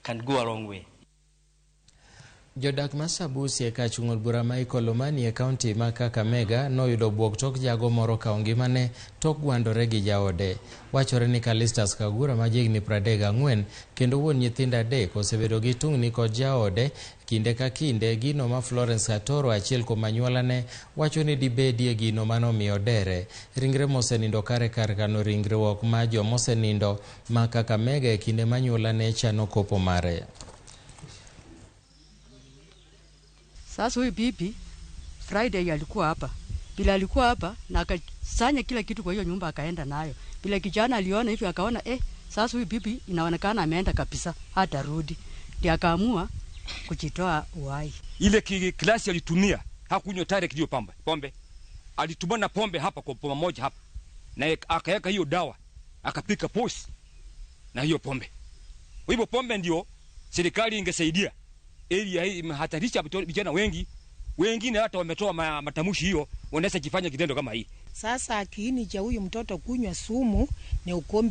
can go a long way. Jodak Masabusi e kachung'ol bura ma Ikolomani e kaunti ma Kakamega noyudo buok tok jago moro ka ngimane tok gwandore gi jaode. Wachore ni Kalistas Kagura ma jigni 34 kendo wuon nyithindo 3 osebedo gi tungni kod jaode kinde ka kinde. Gino ma Florence Katoro, achiel kuom anyuolane, wacho ni dibedie gino manomiyo dere. Ringre mosenindo kare kano ringruok ma jomosenindo ma Kakamega e kinde manyuolane chano kopo mare. Sasa huyu bibi Friday alikuwa hapa. Bila alikuwa hapa na akasanya kila kitu kwa hiyo nyumba akaenda nayo. Bila kijana aliona hivi akaona sasa huyu bibi inaonekana ameenda kabisa, hata rudi. Ndio akaamua kujitoa uhai. Ile klasi alitumia hakunywa tare kidio pombe. Alitumana na pombe hapa kwa pombe moja hapa. Na akaweka hiyo dawa, akapika posi na hiyo pombe. Hiyo pombe ndio serikali ingesaidia. Area hii imehatarisha vijana wengi. Wengine hata wametoa matamushi hiyo, wanaweza kufanya kitendo kama hii. Sasa kiini cha huyu mtoto kunywa sumu ni ukombi